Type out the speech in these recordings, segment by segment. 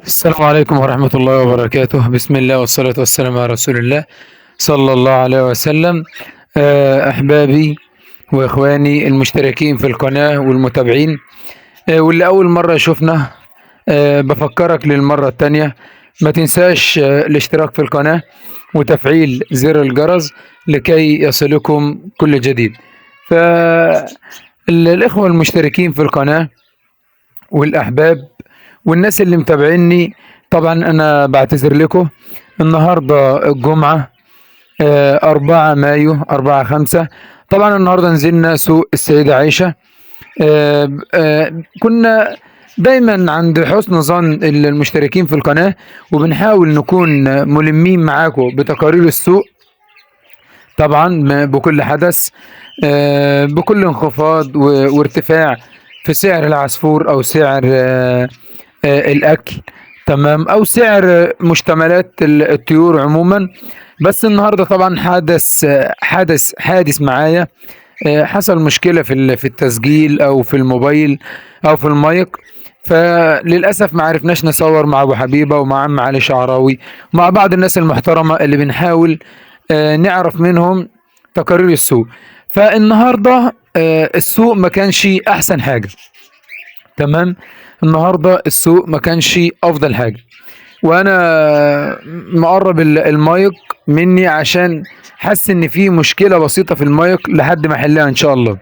السلام عليكم ورحمة الله وبركاته. بسم الله والصلاة والسلام على رسول الله صلى الله عليه وسلم. أحبابي وإخواني المشتركين في القناة والمتابعين، واللي أول مرة يشوفنا، بفكرك للمرة التانية ما تنساش الاشتراك في القناة وتفعيل زر الجرس لكي يصلكم كل جديد. فالإخوة المشتركين في القناة والأحباب والناس اللي متابعيني، طبعا أنا بعتذر لكم. النهاردة الجمعة 4 مايو 4/5. طبعا النهاردة نزلنا سوق السيدة عائشة. كنا دايما عند حسن ظن المشتركين في القناة، وبنحاول نكون ملمين معاكم بتقارير السوق، طبعا بكل حدث، بكل انخفاض وارتفاع في سعر العصفور او سعر الاكل، تمام، او سعر مشتملات الطيور عموما. بس النهارده طبعا حادث معايا. حصل مشكله في التسجيل او في الموبايل او في المايك، فللاسف ما عرفناش نصور مع ابو حبيبه ومع عم علي شعراوي، مع بعض الناس المحترمه اللي بنحاول نعرف منهم تقارير السوق. فالنهارده السوق ما كانش احسن حاجه، تمام. النهارده السوق ما كانش افضل حاجه، وانا مقرب المايك مني عشان حاسس ان في مشكله بسيطه في المايك لحد ما احلها ان شاء الله.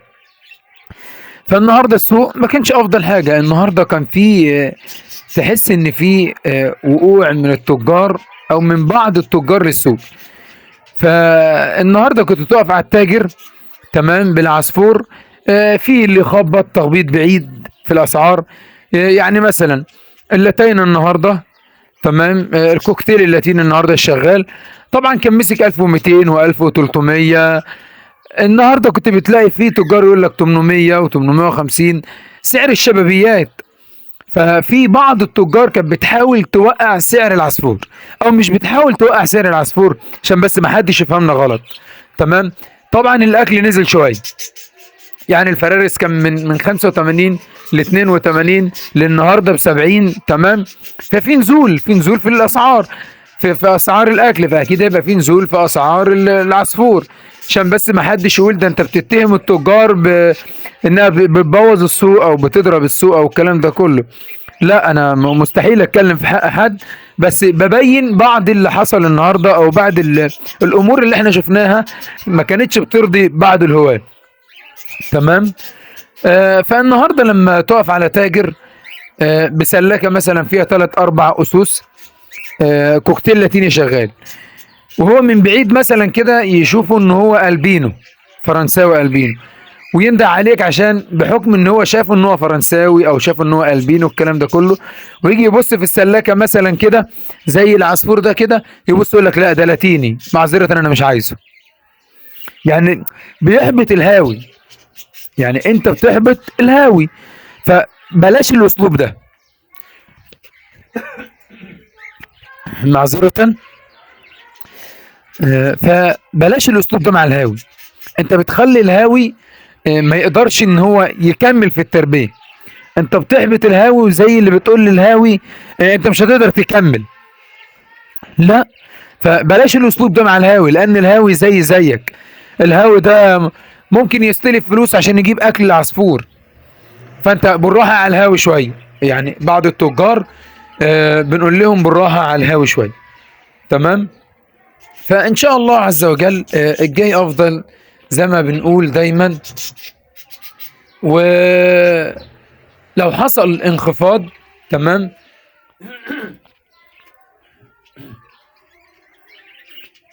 فالنهارده السوق ما كانش افضل حاجه. النهارده كان في تحس ان في وقوع من التجار او من بعض التجار للسوق. فالنهارده كنت تقف على التاجر، تمام، بالعصفور، في اللي خبط تخبيط بعيد في الاسعار. يعني مثلا اللاتين النهارده، تمام، الكوكتيل اللاتيني النهارده الشغال طبعا كان مسك 1200 و1300. النهارده كنت بتلاقي فيه تجار يقول لك 800 و850 سعر الشبابيات. ففي بعض التجار كانت بتحاول توقع سعر العصفور، او مش بتحاول توقع سعر العصفور عشان بس ما حدش يفهمنا غلط، تمام. طبعا الاكل نزل شويه، يعني الفرارس كان من 85 ل 82 للنهارده ب 70، تمام. ففي نزول في الاسعار، في اسعار الاكل، فاكيد هيبقى في نزول في اسعار العصفور، عشان بس ما حدش يقول ده انت بتتهم التجار انها بتبوظ السوق او بتضرب السوق او الكلام ده كله. لا، انا مستحيل اتكلم في حق حد، بس ببين بعض اللي حصل النهارده او بعض الامور اللي احنا شفناها ما كانتش بترضي بعض الهواة، تمام. فالنهارده لما تقف على تاجر بسلكه مثلا فيها 3 4 اسوس، كوكتيل لاتيني شغال، وهو من بعيد مثلا كده يشوفوا ان هو البينو، فرنساوي البينو، ويندع عليك عشان بحكم ان هو شاف ان هو فرنساوي او شاف ان هو البينو الكلام ده كله، ويجي يبص في السلاكه مثلا كده زي العصفور ده كده، يبص يقول لك لا ده لاتيني، معذره انا مش عايزه. يعني بيحبط الهاوي، يعني انت بتحبط الهاوي، فبلاش الاسلوب ده، معذره. فبلاش الاسلوب ده مع الهاوي. انت بتخلي الهاوي ما يقدرش ان هو يكمل في التربيه. انت بتحبط الهاوي، وزي اللي بتقول للهاوي انت مش هتقدر تكمل. لا، فبلاش الاسلوب ده مع الهاوي، لان الهاوي زيك. الهاوي ده ممكن يستلف فلوس عشان يجيب اكل العصفور، فانت بالراحه على الهاوي شويه. يعني بعض التجار بنقول لهم بالراحه على الهاوي شويه، تمام. فان شاء الله عز وجل الجاي افضل زي ما بنقول دايما. ولو حصل انخفاض، تمام،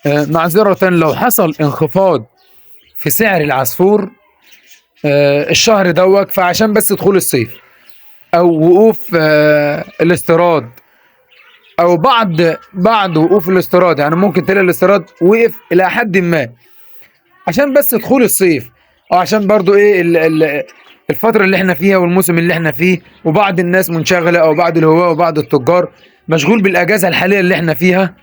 معذرة، لو حصل انخفاض في سعر العصفور الشهر دوت، فعشان بس دخول الصيف او وقوف الاستيراد، او بعد وقوف الاستيراد، يعني ممكن تلاقي الاستيراد وقف الى حد ما عشان بس دخول الصيف، او عشان برضو ايه الفترة اللي احنا فيها والموسم اللي احنا فيه، وبعض الناس منشغلة او بعض الهواة وبعض التجار مشغول بالاجازة الحالية اللي احنا فيها،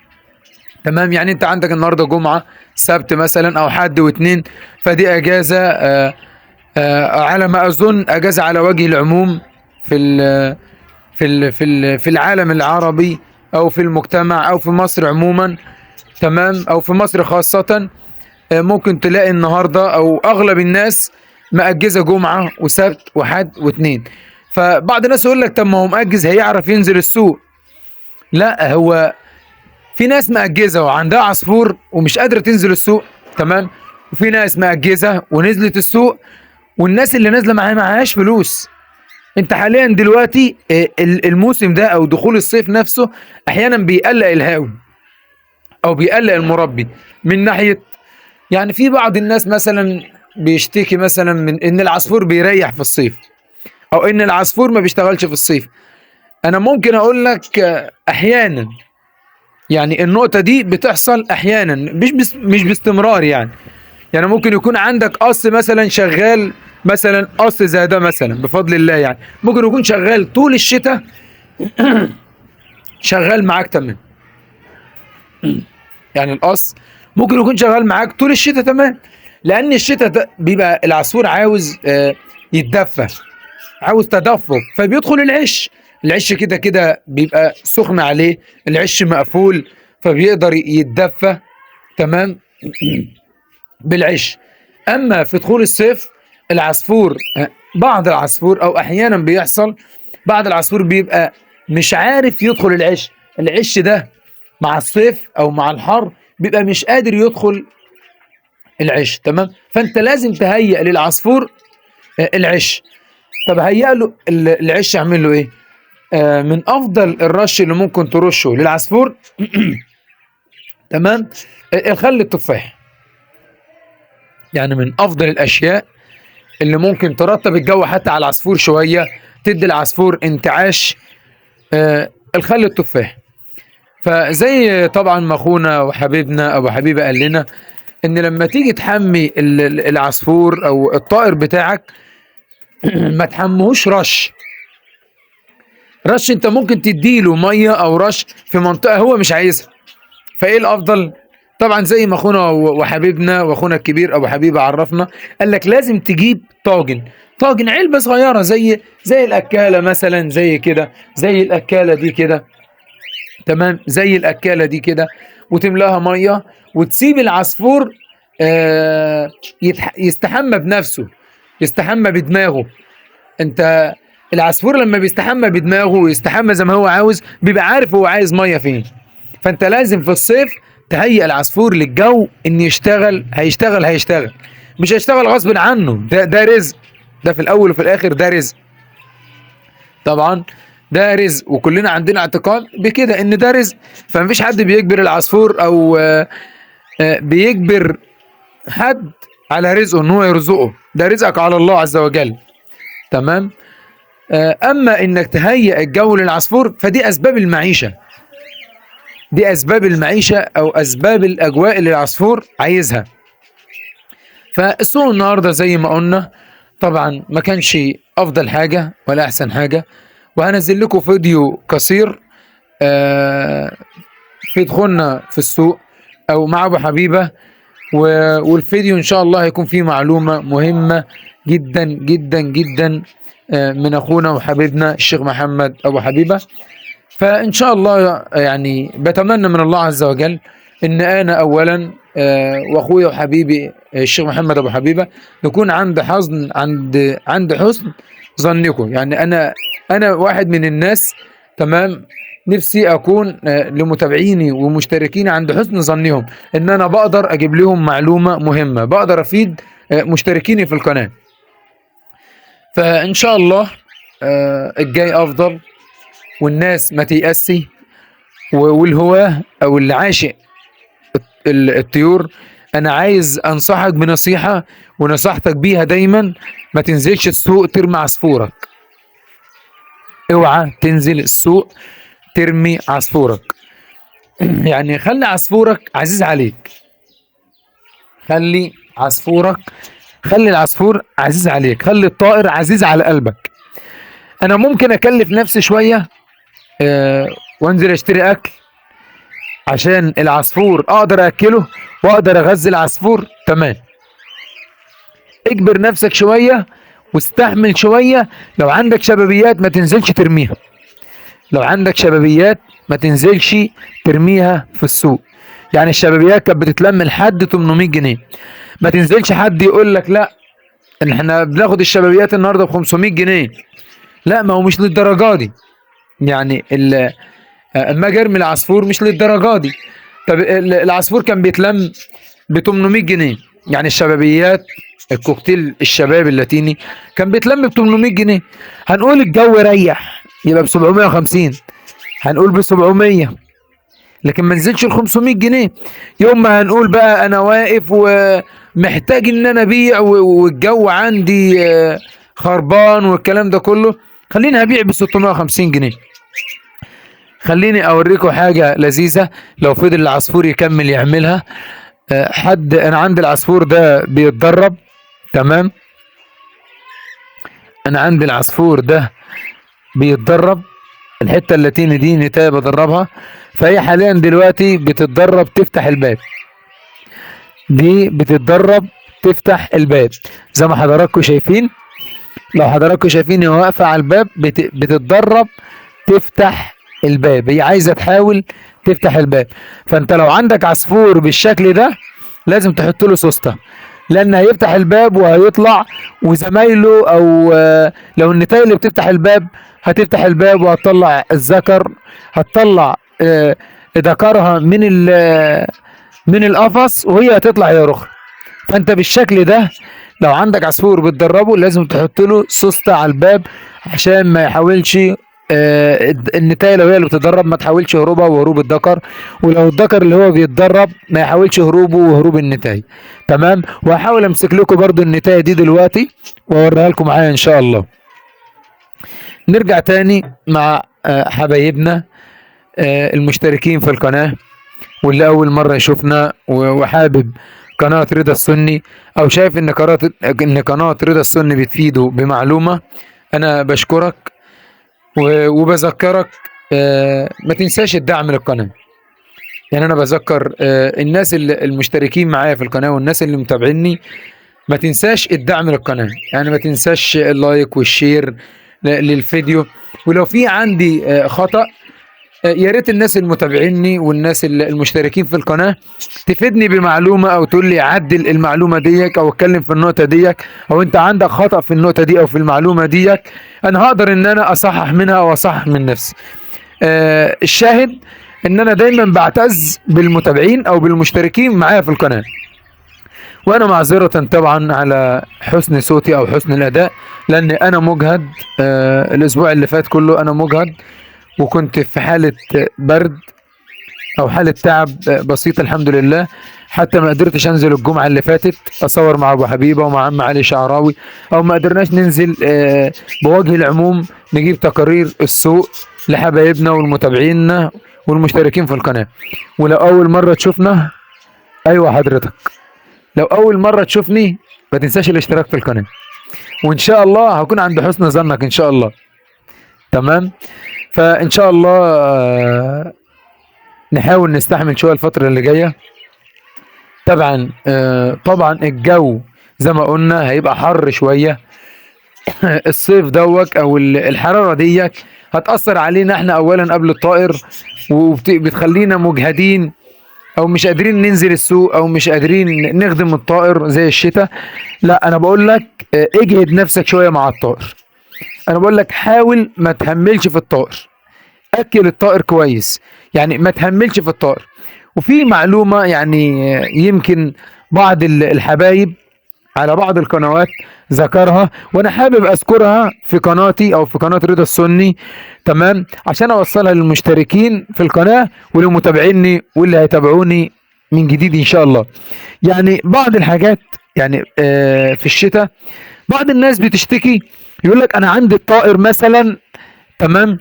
تمام. يعني انت عندك النهارده جمعة، سبت مثلا او حد واثنين، فدي اجازة على ما اظن اجازة على وجه العموم في في العالم العربي او في المجتمع او في مصر عموما، تمام، او في مصر خاصة. ممكن تلاقي النهارده او اغلب الناس مأجزة جمعة وسبت وحد واثنين. فبعض الناس يقول لك طب ما هو مأجز هيعرف ينزل السوق. لا، هو في ناس مأجزة وعندها عصفور ومش قادرة تنزل السوق، تمام، وفي ناس مأجزة ونزلت السوق، والناس اللي نازلة معهاش فلوس. انت حاليا دلوقتي الموسم ده او دخول الصيف نفسه احيانا بيقلق الهاوي او بيقلق المربي من ناحية. يعني في بعض الناس مثلا بيشتكي مثلا من ان العصفور بيريح في الصيف او ان العصفور ما بيشتغلش في الصيف. انا ممكن اقول لك احيانا، يعني النقطة دي بتحصل احيانا مش باستمرار. يعني ممكن يكون عندك قص مثلا شغال، مثلا قص زي ده مثلا بفضل الله، يعني ممكن يكون شغال طول الشتاء شغال معاك تمام. يعني القص ممكن يكون شغال معاك طول الشتاء تمام، لان الشتاء ده بيبقى العصفور عاوز يتدفى، عاوز تدفق، فبيدخل العش كده كده بيبقى سخن عليه، العش مقفول فبيقدر يتدفى، تمام، بالعش. اما في دخول الصيف العصفور بعض العصفور او احيانا بيحصل بعض العصفور بيبقى مش عارف يدخل العش ده مع الصيف او مع الحر بيبقى مش قادر يدخل العش، تمام. فانت لازم تهيئ للعصفور العش. طب هيئ له العش، اعمل له ايه؟ من افضل الرش اللي ممكن ترشه للعصفور تمام، الخل التفاح. يعني من افضل الاشياء اللي ممكن ترطب الجو حتى على العصفور شويه، تدي العصفور انتعاش، الخل التفاح. فزي طبعا ما اخونا وحبيبنا ابو حبيبه قال لنا ان لما تيجي تحمي العصفور او الطائر بتاعك ما تحمهوش رش انت ممكن تديله ميه او رش في منطقه هو مش عايزها. فايه الافضل؟ طبعا زي ما اخونا وحبيبنا واخونا الكبير ابو حبيبه عرفنا، قال لك لازم تجيب طاجن علبه صغيره زي الاكاله مثلا، زي كده، زي الاكاله دي كده، تمام، زي الاكاله دي كده، وتملاها ميه وتسيب العصفور يستحمى بنفسه، يستحمى بدماغه. انت العصفور لما بيستحمى بدماغه ويستحمى زي ما هو عاوز بيبقى عارف هو عايز ميه فين. فانت لازم في الصيف تهيئ العصفور للجو ان يشتغل، هيشتغل مش هيشتغل غصب عنه، ده رزق، ده في الاول وفي الاخر ده رزق طبعا، ده رزق، وكلنا عندنا اعتقاد بكده ان ده رزق. فمفيش حد بيجبر العصفور او بيجبر حد على رزقه ان هو يرزقه، ده رزقك على الله عز وجل، تمام. اما انك تهيئ الجو للعصفور فدي اسباب المعيشه، او اسباب الاجواء اللي العصفور عايزها. فالسوق النهارده زي ما قلنا طبعا ما كانش افضل حاجه ولا احسن حاجه، وهنزل لكم فيديو قصير في دخولنا في السوق او مع ابو حبيبه، والفيديو ان شاء الله هيكون فيه معلومه مهمه جدا جدا جدا من اخونا وحبيبنا الشيخ محمد ابو حبيبه. فان شاء الله يعني بتمنى من الله عز وجل ان انا اولا واخويا وحبيبي الشيخ محمد ابو حبيبه نكون عند حسن ظنكم. يعني انا واحد من الناس، تمام، نفسي اكون لمتابعيني ومشتركيني عند حسن ظنهم ان انا بقدر اجيب لهم معلومه مهمه، بقدر افيد مشتركيني في القناه. فان شاء الله الجاي افضل، والناس ما تيأسي، والهواه او اللي عاشق الطيور انا عايز انصحك بنصيحه ونصحتك بيها دايما: ما تنزلش السوق ترمي عصفورك. اوعى تنزل السوق ترمي عصفورك. يعني خلي عصفورك عزيز عليك، خلي العصفور عزيز عليك، خلي الطائر عزيز على قلبك. انا ممكن اكلف نفسي شويه وانزل اشتري اكل عشان العصفور اقدر اكله واقدر اغذي العصفور، تمام. اجبر نفسك شويه واستحمل شويه. لو عندك شبابيات ما تنزلش ترميها، لو عندك شبابيات ما تنزلش ترميها في السوق. يعني الشبابيات كانت بتتلم لحد 800 جنيه، ما تنزلش حد يقول لك لا ان احنا بناخد الشبابيات النهارده ب 500 جنيه. لا، ما هو مش للدرجه دي. يعني اما اجي ارمي العصفور مش للدرجه دي. طب العصفور كان بيتلم ب 800 جنيه، يعني الشبابيات الكوكتيل الشباب اللاتيني كان بيتلم ب 800 جنيه. هنقول الجو ريح يبقى ب 750، هنقول ب 700، لكن ما نزلش ال 500 جنيه. يوم ما هنقول بقى انا واقف ومحتاج ان انا ابيع والجو عندي خربان والكلام ده كله، خليني هبيع ب 650 جنيه. خليني اوريكم حاجة لذيذة لو فضل العصفور يكمل يعملها. انا عندي العصفور ده بيتدرب. تمام، انا عندي العصفور ده بيتدرب، الحتة اللاتيني دي نتاية بدربها، فهي حاليا دلوقتي بتتدرب تفتح الباب. دي بتتدرب تفتح الباب زي ما حضراتكم شايفين. لو حضراتكم شايفين هي واقفة على الباب بتتدرب تفتح الباب، هي عايزة تحاول تفتح الباب. فانت لو عندك عصفور بالشكل ده لازم تحط له سوسته، لان هيفتح الباب وهيطلع، وزمايله او لو النتاية اللي بتفتح الباب هتفتح الباب وهتطلع الذكر، هتطلع ذكرها من القفص وهي هتطلع هي رخر. فانت بالشكل ده لو عندك عصفور بتدربه لازم تحط له سوسته على الباب عشان ما يحاولش النتاية لو هي اللي بتتدرب ما تحاولش هروبها وهروب الذكر، ولو الذكر اللي هو بيتدرب ما يحاولش هروبه وهروب النتاية. تمام، وهحاول امسك لكم برضو النتاية دي دلوقتي واوريها لكم معايا ان شاء الله. نرجع تاني مع حبايبنا المشتركين في القناة، واللي اول مرة يشوفنا وحابب قناة رضا السني، او شايف ان قناة رضا السني بتفيده بمعلومة، انا بشكرك وبذكرك ما تنساش الدعم للقناة. يعني انا بذكر الناس المشتركين معايا في القناة والناس اللي متابعيني، ما تنساش الدعم للقناة، يعني ما تنساش اللايك والشير للفيديو. ولو في عندي خطأ يا ريت الناس المتابعيني والناس المشتركين في القناة تفيدني بمعلومة او تقول لي عدل المعلومة ديك او اتكلم في النقطة ديك، او انت عندك خطأ في النقطة دي او في المعلومة ديك، انا هقدر ان انا اصحح منها او اصحح من نفسي. الشاهد ان انا دايما بعتز بالمتابعين او بالمشتركين معايا في القناة. وانا معذرة طبعا على حسن صوتي او حسن الاداء، لان انا مجهد الاسبوع اللي فات كله انا مجهد، وكنت في حالة برد او حالة تعب بسيط الحمد لله، حتى ما قدرتش انزل الجمعة اللي فاتت اصور مع ابو حبيبة ومع عم علي شعراوي، او ما قدرناش ننزل بوجه العموم نجيب تقارير السوق لحبايبنا والمتابعيننا والمشتركين في القناة. ولو اول مرة تشوفنا، ايوه حضرتك، لو اول مرة تشوفني ما تنساش الاشتراك في القناة، وان شاء الله هكون عند حسن ظنك ان شاء الله. تمام، فان شاء الله نحاول نستحمل شويه الفتره اللي جايه. طبعا طبعا الجو زي ما قلنا هيبقى حر شويه الصيف دوت او الحراره ديت هتاثر علينا احنا اولا قبل الطائر، وبتخلينا مجهدين او مش قادرين ننزل السوق او مش قادرين نخدم الطائر زي الشتاء. لا، انا بقول لك اجهد نفسك شويه مع الطائر. انا بقول لك حاول ما تهملش في الطائر، اكل الطائر كويس، يعني ما تهملش في الطائر. وفي معلومة يعني يمكن بعض الحبايب على بعض القنوات ذكرها، وانا حابب اذكرها في قناتي او في قناة رضا السني، تمام، عشان اوصلها للمشتركين في القناة ولمتابعيني واللي هيتابعوني من جديد ان شاء الله. يعني بعض الحاجات، يعني في الشتاء بعض الناس بتشتكي يقول لك انا عندي الطائر مثلا، تمام،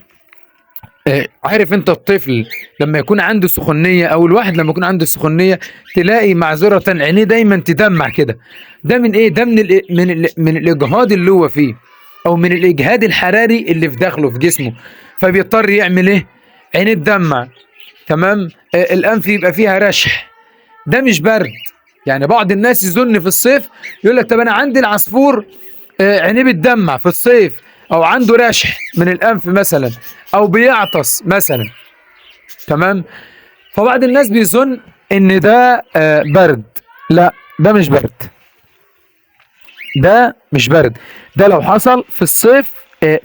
عارف انت الطفل لما يكون عنده سخونيه او الواحد لما يكون عنده سخونيه تلاقي معذره عينيه دايما تدمع كده، ده من ايه؟ ده من الاجهاض اللي هو فيه، او من الاجهاد الحراري اللي في داخله في جسمه، فبيضطر يعمل ايه؟ عينيه تدمع. تمام، الانف يبقى فيها رشح، ده مش برد. يعني بعض الناس يظن في الصيف يقول لك طب انا عندي العصفور عينيه بتدمع في الصيف، او عنده رشح من الانف مثلا، او بيعطس مثلا، تمام. فبعض الناس بيظن ان ده برد. لا، ده مش برد، ده مش برد. ده لو حصل في الصيف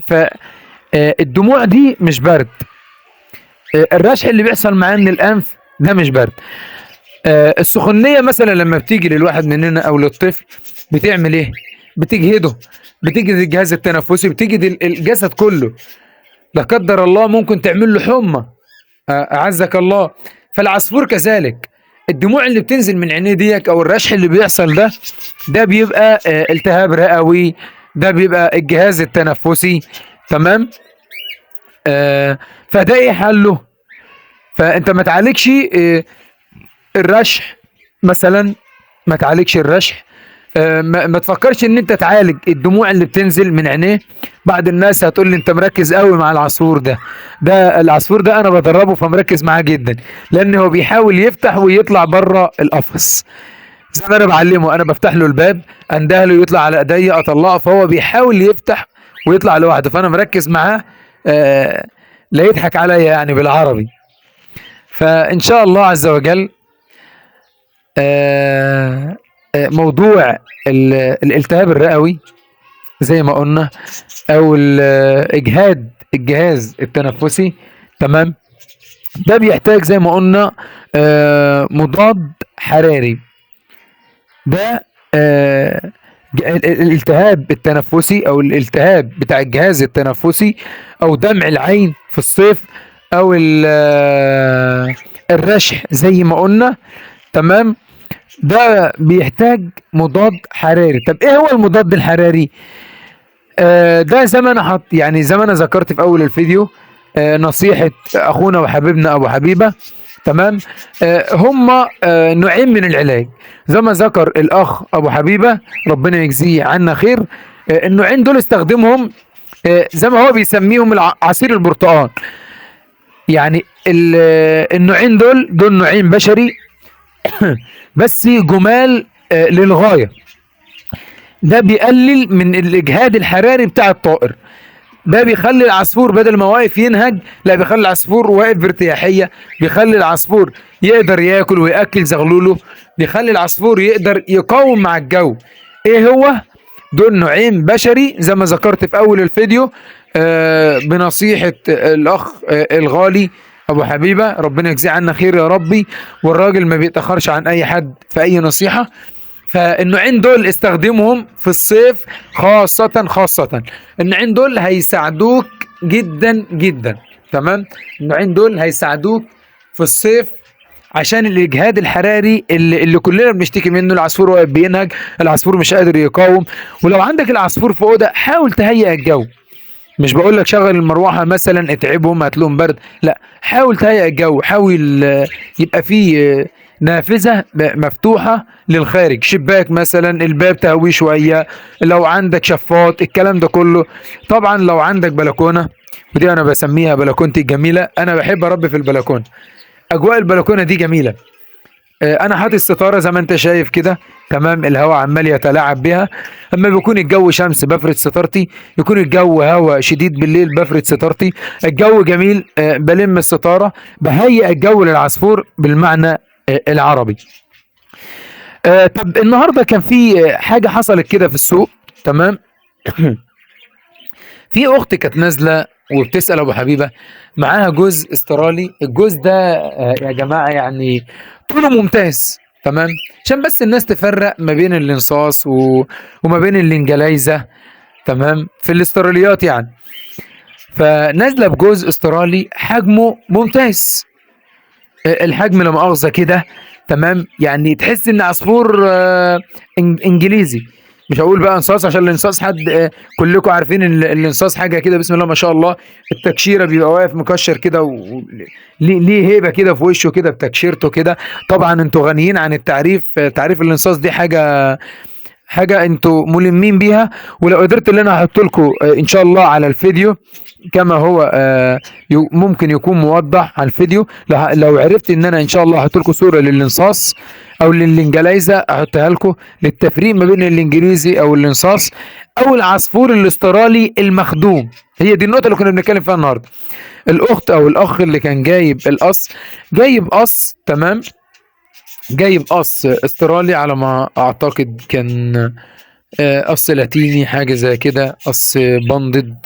فالدموع دي مش برد. الرشح اللي بيحصل معاه من الانف ده مش برد. السخونيه مثلا لما بتيجي للواحد مننا او للطفل بتعمل ايه؟ بتجهده، بتجهد الجهاز التنفسي، بتجهد الجسد كله. لا قدر الله ممكن تعمل له حمى، اعزك الله. فالعصفور كذلك، الدموع اللي بتنزل من عينيه ديك او الرشح اللي بيحصل ده بيبقى التهاب رئوي، ده بيبقى الجهاز التنفسي، تمام. فده ايه حله؟ فانت ما تعالجش الرشح مثلا، ما تعالجش الرشح. ما تفكرش ان انت تعالج الدموع اللي بتنزل من عينيه. بعض الناس هتقول لي انت مركز قوي مع العصفور ده العصفور ده انا بدربه فمركز معاه جدا، لان هو بيحاول يفتح ويطلع بره القفص. زي ما انا بعلمه، انا بفتح له الباب، انده له يطلع على ايديا اطلعه، فهو بيحاول يفتح ويطلع لوحده، فانا مركز معاه. لا يضحك عليا يعني بالعربي. فان شاء الله عز وجل موضوع الالتهاب الرئوي زي ما قلنا، او اجهاد الجهاز التنفسي، تمام. ده بيحتاج زي ما قلنا مضاد حراري. ده الالتهاب التنفسي او الالتهاب بتاع الجهاز التنفسي، او دمع العين في الصيف، او الرشح زي ما قلنا، تمام. ده بيحتاج مضاد حراري. طب ايه هو المضاد الحراري؟ ده زي ما انا يعني زي ما انا ذكرت في اول الفيديو، نصيحة اخونا وحبيبنا ابو حبيبة، تمام. هما نوعين من العلاج زي ما ذكر الاخ ابو حبيبة، ربنا يجزيه عنا خير. النوعين دول استخدمهم زي ما هو بيسميهم عصير البرتقال. يعني النوعين دول نوعين بشري بس جمال للغاية. ده بيقلل من الاجهاد الحراري بتاع الطائر. ده بيخلي العصفور بدل ما واقف ينهج، لا بيخلي العصفور واقف بارتياحية، بيخلي العصفور يقدر ياكل ويأكل زغلوله، بيخلي العصفور يقدر يقاوم مع الجو. ايه هو؟ دول نوعين بشري زي ما ذكرت في اول الفيديو، بنصيحة الاخ الغالي ابو حبيبة، ربنا يجزيه عنا خير يا ربي. والراجل ما بيتأخرش عن اي حد في اي نصيحة. فالنوعين دول استخدمهم في الصيف خاصة. النوعين دول هيساعدوك جدا جدا، تمام. النوعين دول هيساعدوك في الصيف عشان الاجهاد الحراري اللي كلنا بنشتكي منه. العصفور واقف بينهج، العصفور مش قادر يقاوم. ولو عندك العصفور في اوضه، حاول تهيئ الجو. مش بقول لك شغل المروحه مثلا اتعبهم هات لهم برد، لا، حاول تهيئ الجو. حاول يبقى فيه نافذه مفتوحه للخارج، شباك مثلا، الباب تهويه شويه. لو عندك شفاط، الكلام ده كله. طبعا لو عندك بلكونه، ودي انا بسميها بلكونتي الجميله، انا بحب اربي في البلكونه. اجواء البلكونه دي جميله. انا حاطط الستاره زي ما انت شايف كده، تمام. الهواء عمال يتلاعب بها. اما بيكون الجو شمس بفرد ستارتي، يكون الجو هواء شديد بالليل بفرد ستارتي. الجو جميل بلم الستاره، بهيئ الجو للعصفور بالمعنى العربي. طب النهارده كان في حاجه حصلت كده في السوق، تمام. في اخت كانت نازله وبتسال ابو حبيبه، معاها جوز استرالي. الجوز ده يا جماعه يعني طوله ممتاز، تمام. عشان بس الناس تفرق ما بين الانصاص وما بين الانجليزه، تمام، في الاستراليات يعني. فنازله بجوز استرالي حجمه ممتاز. الحجم لا مؤاخذه كده، تمام. يعني تحس ان عصفور انجليزي. مش هقول بقى انصاص عشان الانصاص حد كلكم عارفين ان الانصاص حاجه كده بسم الله ما شاء الله. التكشيره بيبقى واقف مكشر كده ليه هيبه كده في وشه كده بتكشيرته كده. طبعا انتوا غنيين عن التعريف. تعريف الانصاص دي حاجه انتوا ملمين بيها. ولو قدرت ان انا احط لكم ان شاء الله على الفيديو كما هو ممكن يكون موضح على الفيديو. لو عرفت ان انا ان شاء الله هحط لكم صوره للانصاص او للانجليزه احطها لكم للتفريق ما بين الانجليزي او الانصاص. او العصفور الاسترالي المخدوم. هي دي النقطه اللي كنا بنتكلم فيها النهارده. الاخت او الاخ اللي كان جايب القص، جايب قص، تمام، جايب قص استرالي على ما اعتقد، كان قص لاتيني حاجه زي كده، قص بندد،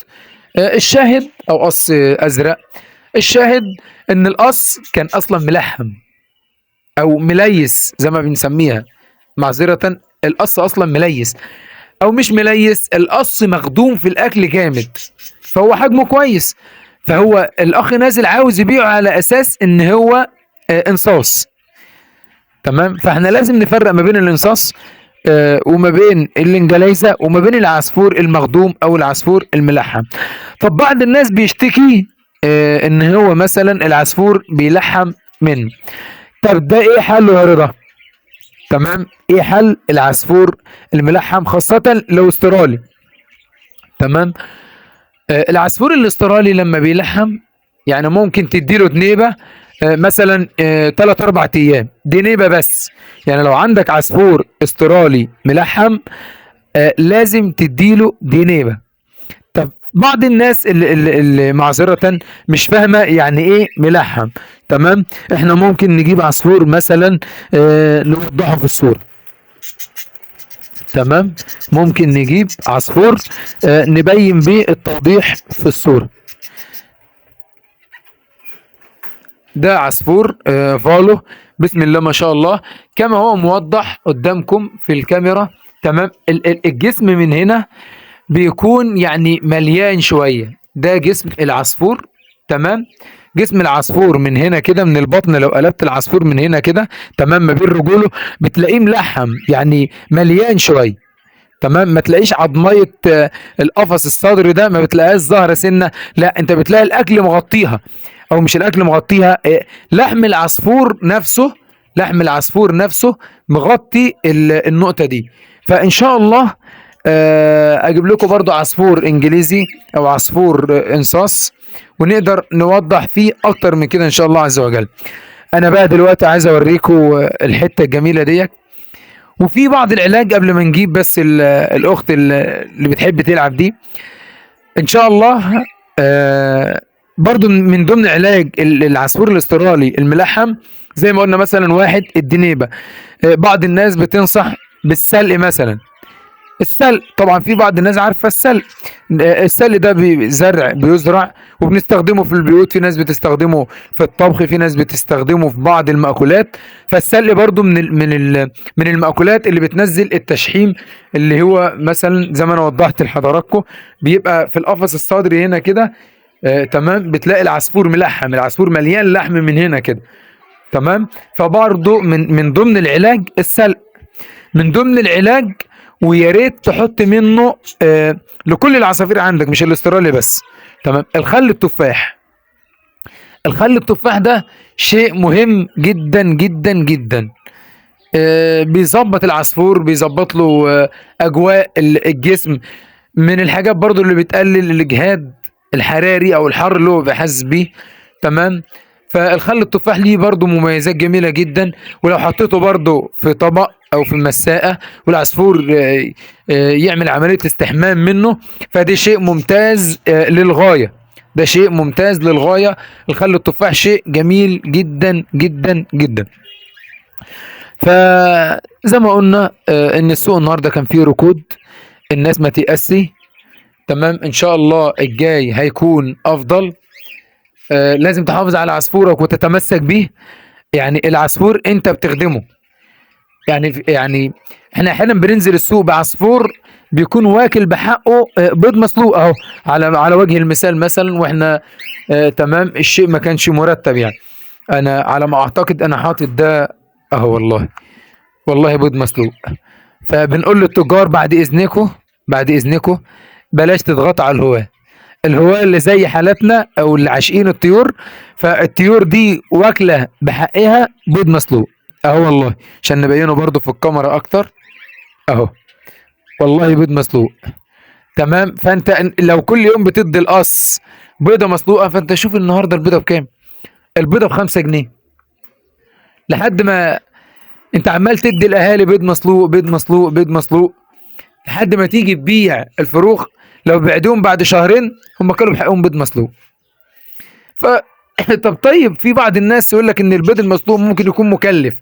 الشاهد، او قص ازرق. الشاهد ان القص كان اصلا ملحم او مليس زي ما بنسميها، معذره. القص اصلا مليس، او مش مليس، القص مخدوم في الاكل جامد، فهو حجمه كويس. فهو الاخ نازل عاوز يبيعه على اساس ان هو انصاص، تمام. فاحنا لازم نفرق ما بين الانصاص وما بين الانجليزه وما بين العصفور المخدوم او العصفور الملحم. طب بعض الناس بيشتكي ان هو مثلا العصفور بيلحم منه. طب ده ايه حله يا رضا؟ تمام، ايه حل العصفور الملحم خاصه لو استرالي؟ تمام. العصفور الاسترالي لما بيلحم، يعني ممكن تديله دنيبه مثلا 3 4 ايام دنيبه بس. يعني لو عندك عصفور استرالي ملحم لازم تديله دنيبه. طب بعض الناس اللي معذره مش فاهمه يعني ايه ملحم، تمام. احنا ممكن نجيب عصفور مثلا نوضحه في الصوره، تمام. ممكن نجيب عصفور نبين بيه التوضيح في الصوره. ده عصفور فالو، بسم الله ما شاء الله، كما هو موضح قدامكم في الكاميرا، تمام. الجسم من هنا بيكون يعني مليان شوية، ده جسم العصفور، تمام. جسم العصفور من هنا كده، من البطن لو قلبت العصفور من هنا كده، تمام، ما بين رجوله بتلاقيه ملحم، يعني مليان شوية، تمام. ما تلاقيش عضمية القفص الصدري ده ما بتلاقيهاش ظاهرة سنة، لا، انت بتلاقي الاكل مغطيها، او مش الاكل مغطيها، لحم العصفور نفسه، لحم العصفور نفسه مغطي النقطة دي. فان شاء الله اجيب لكم برضو عصفور انجليزي او عصفور انصاص، ونقدر نوضح فيه اكتر من كده ان شاء الله عز وجل. انا بقى دلوقتي عايز اوريكم الحتة الجميلة ديت. وفي بعض العلاج قبل ما نجيب بس الاخت اللي بتحب تلعب دي ان شاء الله. برضو من ضمن علاج العصفور الاسترالي الملحم، زي ما قلنا مثلا واحد الدنيبه. بعض الناس بتنصح بالسلق مثلا. السلق طبعا في بعض الناس عارفه السلق. السلق ده زرع بيزرع وبنستخدمه في البيوت، في ناس بتستخدمه في الطبخ، في ناس بتستخدمه في بعض المأكولات. فالسلق برضو من المأكولات اللي بتنزل التشحيم، اللي هو مثلا زي ما انا وضحت لحضراتكم، بيبقى في القفص الصدري هنا كده، تمام. بتلاقي العصفور ملحم، العصفور مليان لحم من هنا كده، تمام. فبرضو من ضمن العلاج السلق، من ضمن العلاج. ويا ريت تحط منه لكل العصافير عندك مش الاسترالي بس، تمام. الخل التفاح، الخل التفاح ده شيء مهم جدا جدا جدا. بيظبط العصفور، بيظبط له اجواء الجسم. من الحاجات برضو اللي بتقلل الاجهاد الحراري او الحر اللي هو بيحس بيه، تمام. فالخل التفاح ليه برضو مميزات جميلة جدا، ولو حطيته برضو في طبق او في مساءة والعصفور يعمل عملية استحمام منه، فده شيء ممتاز للغاية، ده شيء ممتاز للغاية. الخل التفاح شيء جميل جدا جدا جدا. فزي ما قلنا ان السوق النهارده كان فيه ركود، الناس ما تيأسي، تمام. ان شاء الله الجاي هيكون افضل. لازم تحافظ على عصفورك وتتمسك بيه. يعني العصفور انت بتخدمه، يعني احنا احيانا بننزل السوق بعصفور بيكون واكل بحقه بيض مسلوق اهو، على وجه المثال مثلا، واحنا تمام الشيء ما كانش مرتب يعني. انا على ما اعتقد انا حاطط ده اهو، والله بيض مسلوق. فبنقول للتجار بعد اذنكم، بعد اذنكم بلاش تضغطوا على الهواة اللي زي حالتنا او اللي عاشقين الطيور. فالطيور دي واكله بحقها بيض مسلوق اهو، والله عشان نبينه برضو في الكاميرا اكتر اهو، والله بيض مسلوق، تمام. فانت لو كل يوم بتدي القص بيضه مسلوقه، فانت شوف النهارده البيضه بكام؟ البيضه ب5 جنيه. لحد ما انت عمال تدي الاهالي بيض مسلوق، بيض مسلوق، بيض مسلوق، لحد ما تيجي تبيع الفروخ، لو بعدوهم بعد شهرين هم كلوا بحقهم بيض مسلوق. ف طب طيب، في بعض الناس يقول لك ان البيض المسلوق ممكن يكون مكلف،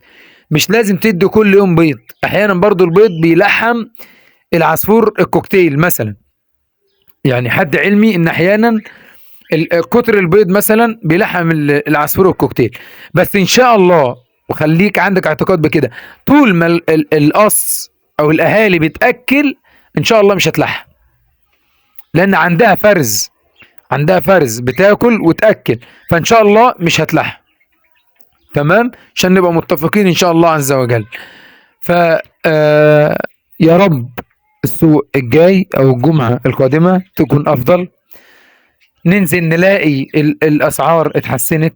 مش لازم تدي كل يوم بيض. احيانا برضو البيض بيلحم العصفور الكوكتيل مثلا. يعني حد علمي ان احيانا كتر البيض مثلا بيلحم العصفور الكوكتيل. بس ان شاء الله، وخليك عندك اعتقاد بكده، طول ما القص او الاهالي بتاكل ان شاء الله مش هتلحم، لان عندها فرز، عندها فرز بتاكل وتاكل، فان شاء الله مش هتلحم. تمام، عشان نبقى متفقين ان شاء الله عز وجل. ف يا رب السوق الجاي او الجمعه القادمه تكون افضل، ننزل نلاقي الاسعار اتحسنت،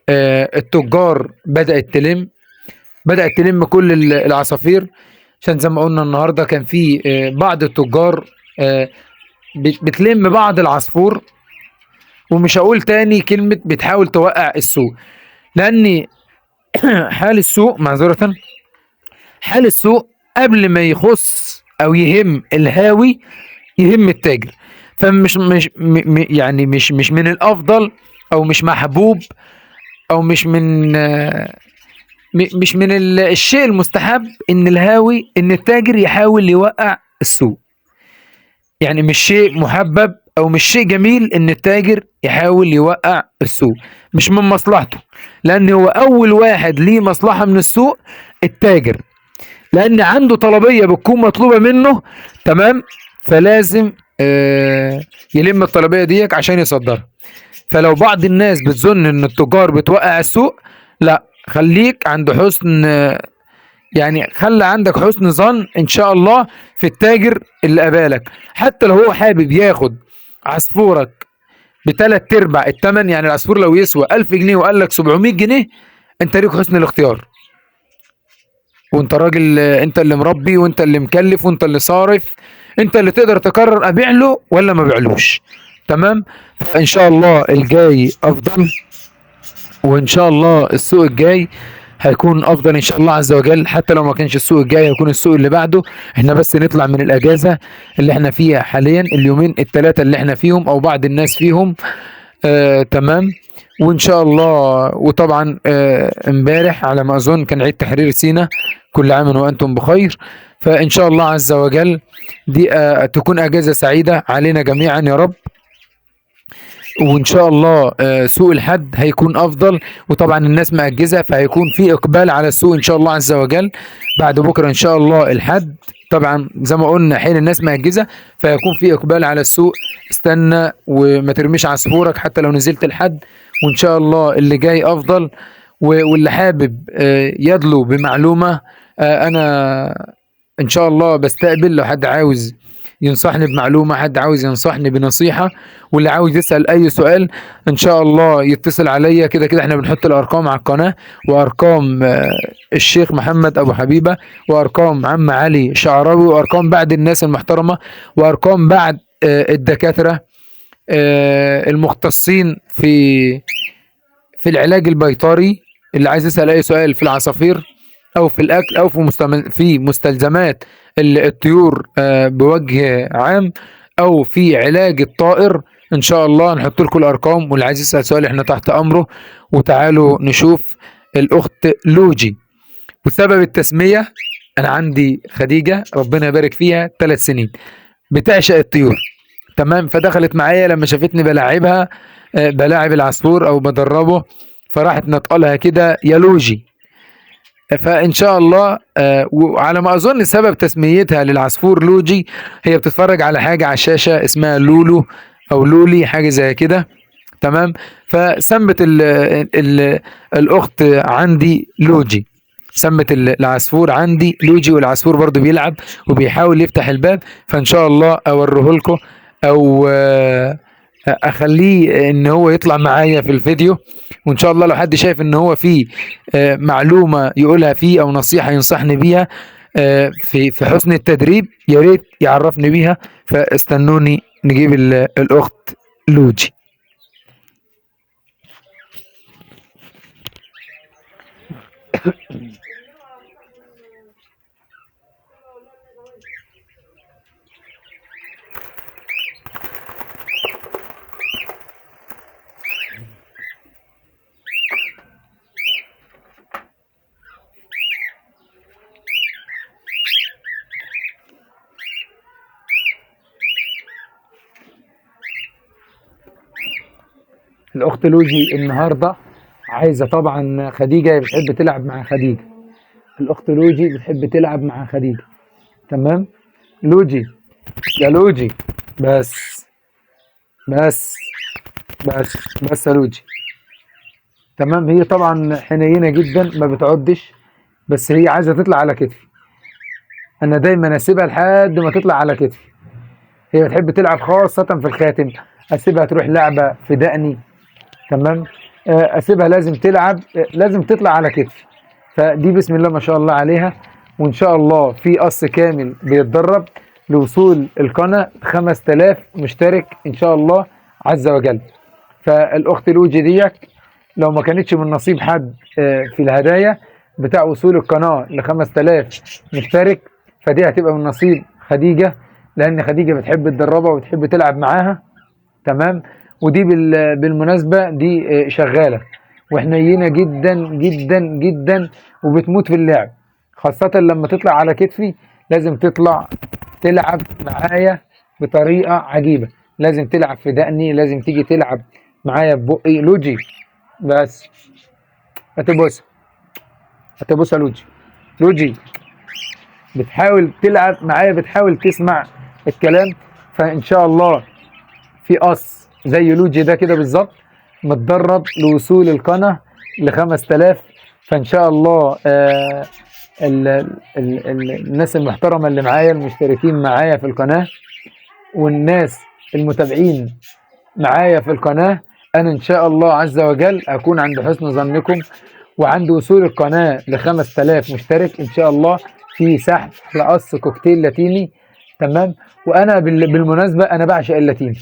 التجار بدأت تلم كل العصافير. عشان زي ما قلنا النهارده كان في بعض التجار آه، بتلم بعض العصفور. ومش هقول تاني كلمة بتحاول توقع السوق، لأن حال السوق معذرة، حال السوق قبل ما يخص أو يهم الهاوي يهم التاجر. فمش مش يعني مش من الأفضل، أو مش محبوب، أو مش من الشيء المستحب ان الهاوي ان التاجر يحاول يوقع السوق. يعني مش شيء محبب او مش شيء جميل ان التاجر يحاول يوقع السوق، مش من مصلحته. لان هو اول واحد ليه مصلحة من السوق التاجر، لان عنده طلبية بتكون مطلوبة منه. تمام، فلازم يلم الطلبية ديك عشان يصدرها. فلو بعض الناس بتظن ان التجار بتوقع السوق، لا، خليك عند حسن، يعني خلي عندك حسن ظن ان شاء الله في التاجر اللي قبالك. حتى لو هو حابب ياخد عصفورك بتلات ارباع التمن، يعني العصفور لو يسوى 1000 جنيه وقال لك 700 جنيه، انت ليك حسن الاختيار. وانت راجل، انت اللي مربي وانت اللي مكلف وانت اللي صارف، انت اللي تقدر تقرر ابيع له ولا ما بيعلوش. تمام، فان شاء الله الجاي افضل، وان شاء الله السوق الجاي هيكون افضل ان شاء الله عز وجل. حتى لو ما كانش السوق الجاي هيكون السوق اللي بعده. احنا بس نطلع من الاجازة اللي احنا فيها حاليا، اليومين الثلاثة اللي احنا فيهم او بعض الناس فيهم. تمام، وان شاء الله. وطبعا امبارح على ما اظن كان عيد تحرير سيناء، كل عام وانتم بخير. فان شاء الله عز وجل دي تكون اجازة سعيدة علينا جميعا يا رب. وان شاء الله سوق الحد هيكون افضل. وطبعا الناس مأجزة، فهيكون في اقبال على السوق ان شاء الله عز وجل. بعد بكرة ان شاء الله الحد، طبعا زي ما قلنا حين الناس مأجزة فهيكون في اقبال على السوق. استنى وما ترميش عصفورك حتى لو نزلت الحد، وان شاء الله اللي جاي افضل. واللي حابب يدلو بمعلومة، انا ان شاء الله بستقبل. لو حد عاوز ينصحني بمعلومة، حد عاوز ينصحني بنصيحة، واللي عاوز يسأل اي سؤال ان شاء الله يتصل عليا. كده كده احنا بنحط الارقام على القناة، وارقام الشيخ محمد ابو حبيبة، وارقام عم علي شعراوي، وارقام بعد الناس المحترمة، وارقام بعد الدكاترة المختصين في العلاج البيطري. اللي عايز يسأل اي سؤال في العصافير او في الاكل او في مستلزمات الطيور بوجه عام، او في علاج الطائر، ان شاء الله نحط لكم الارقام. واللي عايز يسأل سؤال احنا تحت امره. وتعالوا نشوف الاخت لوجي. وسبب التسمية، انا عندي خديجة ربنا يبارك فيها 3 سنين بتعشق الطيور. تمام، فدخلت معايا لما شافتني بلاعبها، بلاعب العصفور او بدربه، فراحت نطقلها كده يا لوجي. فان شاء الله وعلى ما اظن سبب تسميتها للعصفور لوجي، هي بتتفرج على حاجه على الشاشه اسمها لولو او لولي، حاجه زي كده. تمام، فسمت ال الاخت عندي لوجي، سمت العصفور عندي لوجي. والعصفور برضو بيلعب وبيحاول يفتح الباب، فان شاء الله اوريه لكم، او اخليه ان هو يطلع معايا في الفيديو. وان شاء الله لو حد شايف ان هو فيه معلومة يقولها فيه او نصيحة ينصحني بيها في حسن التدريب، يا ريت يعرفني بيها. فاستنوني نجيب الاخت لوجي. الاخت لوجي النهارده عايزه طبعا خديجه، بتحب تلعب مع خديجه. الاخت لوجي بتحب تلعب مع خديجه. تمام. لوجي، يا لوجي، بس بس بس يا لوجي. تمام. هي طبعا حنينه جدا ما بتعدش، بس هي عايزه تطلع على كتفي. انا دايما اسيبها لحد ما تطلع على كتفي. هي بتحب تلعب خاصه في الخاتم، اسيبها تروح لعبه في دقني. تمام. اسيبها لازم تلعب، لازم تطلع على كتفي. فدي بسم الله ما شاء الله عليها. وان شاء الله في قص كامل بيتدرب لوصول القناه 5000 مشترك ان شاء الله عز وجل. فالاخت لوجي ديك لو ما كانتش من نصيب حد في الهدايا بتاع وصول القناه ل 5000 مشترك، فدي هتبقى من نصيب خديجه، لان خديجه بتحب تدربها وبتحب تلعب معاها. تمام. ودي بالمناسبه دي شغاله وحنينه جدا جدا جدا وبتموت في اللعب، خاصه لما تطلع على كتفي. لازم تطلع تلعب معايا بطريقه عجيبه، لازم تلعب في دقني، لازم تيجي تلعب معايا ببقي. لوجي، بس هتبص، هتبص يا لوجي. لوجي بتحاول تلعب معايا، بتحاول تسمع الكلام. فان شاء الله في قص زي لوجي ده كده بالظبط متدرب لوصول القناه ل 5000. فان شاء الله الناس المحترمه اللي معايا المشتركين معايا في القناه والناس المتابعين معايا في القناه، انا ان شاء الله عز وجل اكون عند حسن ظنكم. وعند وصول القناه ل 5000 مشترك ان شاء الله في سحب لقص كوكتيل لاتيني. تمام. وانا بالمناسبه انا بعشق اللاتيني،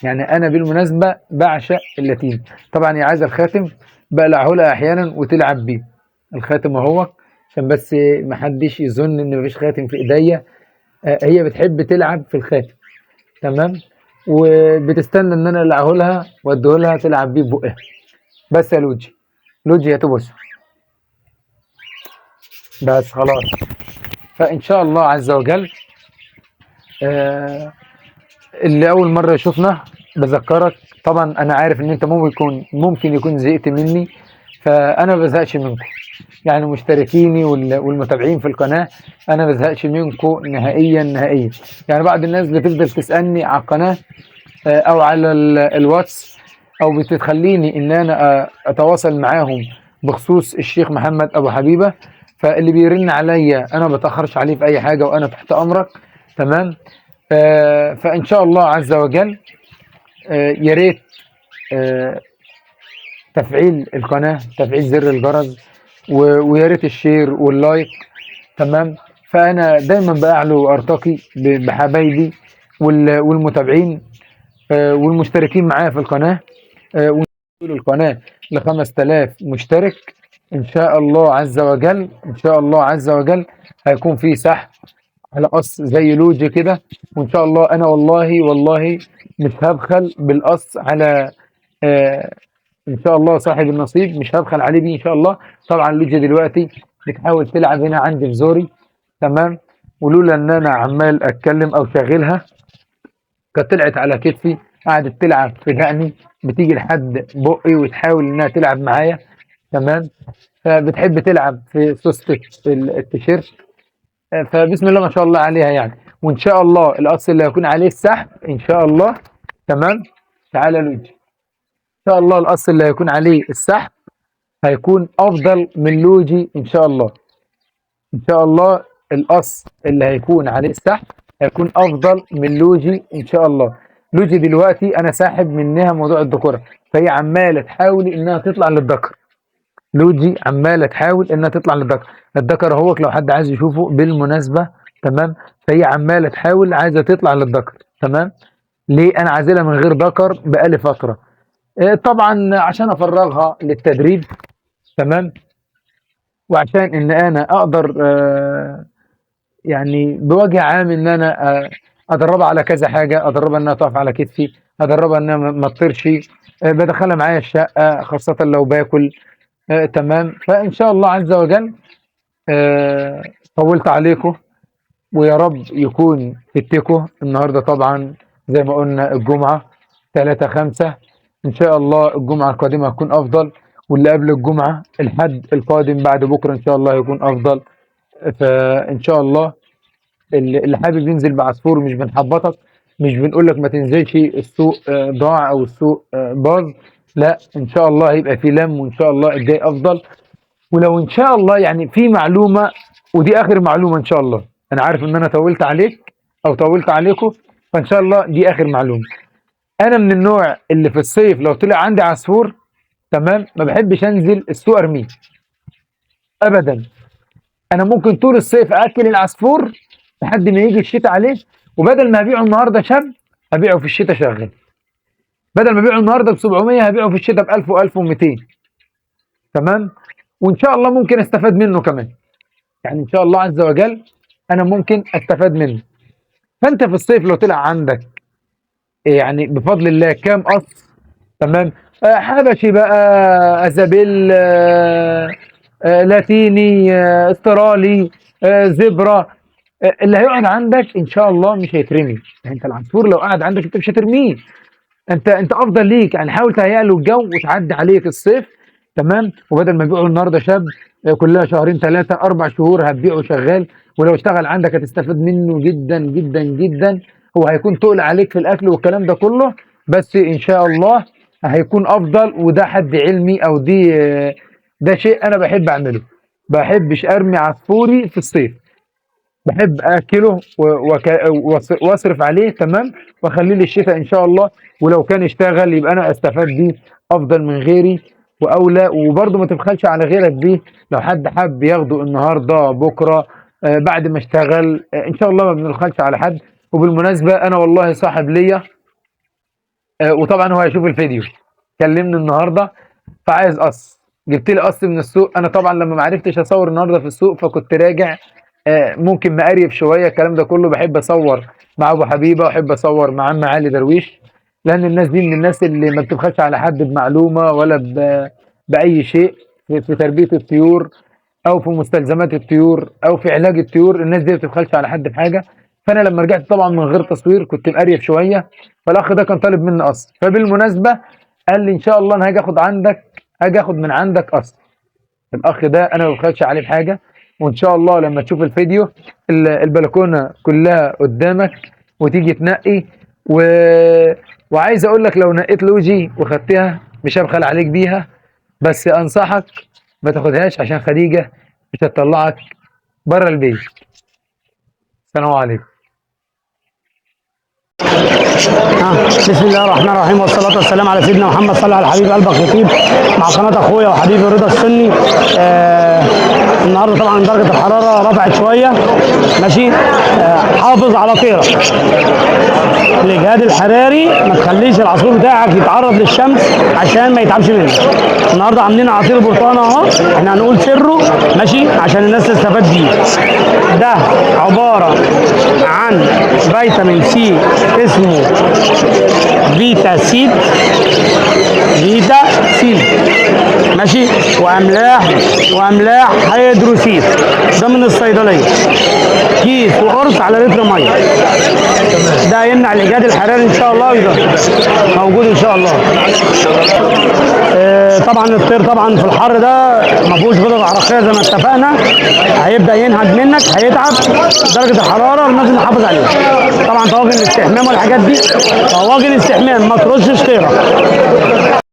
يعني انا بالمناسبه بعشق اللاتيني. طبعا هي عايزه الخاتم، بقلعه لها احيانا وتلعب بيه. الخاتم اهو، عشان بس محدش يظن ان مفيش خاتم في ايديا. هي بتحب تلعب في الخاتم. تمام. وبتستنى ان انا اقلعه لها واديه لها تلعب بيه ببقها. بس يا لوجي، لوجي هتبص، بس خلاص. فان شاء الله عز وجل اللي اول مره يشوفنا بذكرك، طبعا انا عارف ان انت ممكن يكون زهقت مني، فانا ما بزهقش منكم. يعني مشتركيني والمتابعين في القناه انا ما بزهقش منكم نهائيا نهائيا. يعني بعض الناس بتفضل تسالني على القناه او على الواتس، او بتخليني ان انا اتواصل معاهم بخصوص الشيخ محمد ابو حبيبه. فاللي بيرن عليا انا ما بتاخرش عليه في اي حاجه وانا تحت امرك. تمام. فان شاء الله عز وجل يا ريت تفعيل القناه، تفعيل زر الجرس، ويا ريت الشير واللايك. تمام. فانا دايما باعلو وارتقي بحبايبي والمتابعين والمشتركين معايا في القناه. ونوصل القناه ل 5000 مشترك ان شاء الله عز وجل. ان شاء الله عز وجل هيكون في سحب على قص زي لوجي كده. وان شاء الله انا والله مش هبخل بالقص على ان شاء الله صاحب النصيب، مش هبخل عليه بيه ان شاء الله. طبعا لوجي دلوقتي بتحاول تلعب هنا عندي في زوري. تمام. ولولا ان انا عمال اتكلم او شاغلها كانت طلعت على كتفي، قعدت تلعب في دقني، بتيجي لحد بقي وتحاول انها تلعب معايا. تمام. فبتحب تلعب في سوسته التيشيرت. فبسم الله ما شاء الله عليها يعني. وان شاء الله القص اللي هيكون عليه السحب ان شاء الله. تمام. تعالى لوجي، ان شاء الله القص اللي هيكون عليه السحب هيكون افضل من لوجي ان شاء الله. ان شاء الله القص اللي هيكون عليه السحب هيكون افضل من لوجي ان شاء الله. لوجي دلوقتي انا ساحب منها موضوع الذكوره، فهي عماله تحاول انها تطلع للذكر. لوجي عماله تحاول انها تطلع للذكر. الذكر اهوت لو حد عايز يشوفه بالمناسبه. تمام. فهي عماله تحاول عايزه تطلع للذكر. تمام. ليه انا عازلها من غير ذكر بقالي فتره؟ طبعا عشان افرغها للتدريب. تمام. وعشان ان انا اقدر يعني بوجه عام ان انا ادربها على كذا حاجه، ادربها انها تقف على كتفي، ادربها انها ما تطيرش، بدخلها معايا الشقه خاصه لو باكل. تمام. فان شاء الله عز وجل طولت عليكم، ويا رب يكون فدتكم النهارده. طبعا زي ما قلنا الجمعه 3/5 ان شاء الله الجمعه القادمه هتكون افضل، واللي قبل الجمعه الحد القادم بعد بكره ان شاء الله هيكون افضل. فان شاء الله اللي حابب ينزل بعصفور مش بنحبطك، مش بنقول لك ما تنزلش السوق ضاع او السوق باظ، لا ان شاء الله هيبقى في لم، وان شاء الله الجاي افضل. ولو ان شاء الله يعني في معلومه، ودي اخر معلومه ان شاء الله، انا عارف ان انا طولت عليك او طولت عليكم، فان شاء الله دي اخر معلومه. انا من النوع اللي في الصيف لو طلع عندي عصفور تمام ما بحبش انزل السوق ارميه ابدا. انا ممكن طول الصيف اكل العصفور لحد ما يجي الشتاء عليه، وبدل ما ابيعه النهارده شاب هبيعه في الشتاء شغال، بدل ما ابيعه النهارده ب 700 هبيعه في الشتاء ب 1000 و1200. تمام. وان شاء الله ممكن استفاد منه كمان، يعني ان شاء الله عز وجل انا ممكن استفاد منه. فانت في الصيف لو طلع عندك يعني بفضل الله كام قص تمام، حبشي بقى، ازابيل، لاتيني، استرالي، زبرة، اللي هيقعد عندك ان شاء الله مش هيترمي. يعني انت العصفور لو قعد عندك انت مش هترميه، انت افضل ليك، يعني حاول تهيئ له الجو وتعدي عليك الصيف تمام. وبدل ما تبيعه النهارده شاب كلها شهرين 3 4 شهور هتبيعه شغال، ولو اشتغل عندك هتستفاد منه جدا جدا جدا. هو هيكون تقل عليك في الاكل والكلام ده كله، بس ان شاء الله هيكون افضل. وده حد علمي او دي ده شيء انا بحب اعمله. بحبش ارمي عصفوري في الصيف، بحب اكله واصرف عليه تمام، واخليه للشتاء ان شاء الله. ولو كان اشتغل يبقى انا استفاد بيه افضل من غيري واولى. وبرضه ما تبخلش على غيرك بيه، لو حد حب ياخده النهارده بكره بعد ما اشتغل ان شاء الله ما بنبخلش على حد. وبالمناسبه انا والله صاحب ليا وطبعا هو هيشوف الفيديو، كلمني النهارده فعايز قص، جبت لي قص من السوق. انا طبعا لما ما عرفتش اصور النهارده في السوق فكنت راجع ممكن مقريف شويه الكلام ده كله. بحب اصور مع ابو حبيبه واحب اصور مع عم علي درويش، لان الناس دي من الناس اللي ما بتبخلش على حد بمعلومه ولا باي شيء في تربيه الطيور او في مستلزمات الطيور او في علاج الطيور. الناس دي ما بتبخلش على حد بحاجه. فانا لما رجعت طبعا من غير تصوير كنت مقريف شويه، فالاخ ده كان طالب مني قص، فبالمناسبه قال لي ان شاء الله انا هاجي اخد من عندك قص. الاخ ده انا ما ببخلش عليه بحاجه، وان شاء الله لما تشوف الفيديو البلكونه كلها قدامك وتيجي تنقي وعايز اقول لك لو نقيت لوجي وخدتها مش هبخل عليك بيها، بس انصحك ما تاخدهاش عشان خديجه مش هتطلعك بره البيت. السلام عليكم. بسم الله الرحمن الرحيم، والصلاة والسلام على سيدنا محمد. صلى على حبيب قلبك يطيب مع قناة اخويا وحبيبي رضا السني. النهارده طبعا درجة الحرارة رفعت شوية ماشي. حافظ على طيرك، الاجهاد الحراري ما تخليش العصفور بتاعك يتعرض للشمس عشان ما يتعبش منك. النهارده عاملين عصير برتقال اهو، احنا هنقول سره ماشي عشان الناس تستفاد بيه. ده عبارة عن فيتامين سي اسمه فيتا سيد ماشي، واملاح هيدروسيد. ده من الصيدليه، كيس وقرص على لتر ميه. ده يمنع الاجهاد الحراري ان شاء الله، ويبقى موجود ان شاء الله. طبعا الطير طبعا في الحر ده ما فيهوش غدد عرقيه زي ما اتفقنا، هيبدا ينهج منك، هيتعب. درجه الحراره لازم نحافظ عليها. طبعا طواجن الاستحمام والحاجات دي، طواجن استحمام ما ترشش طيرك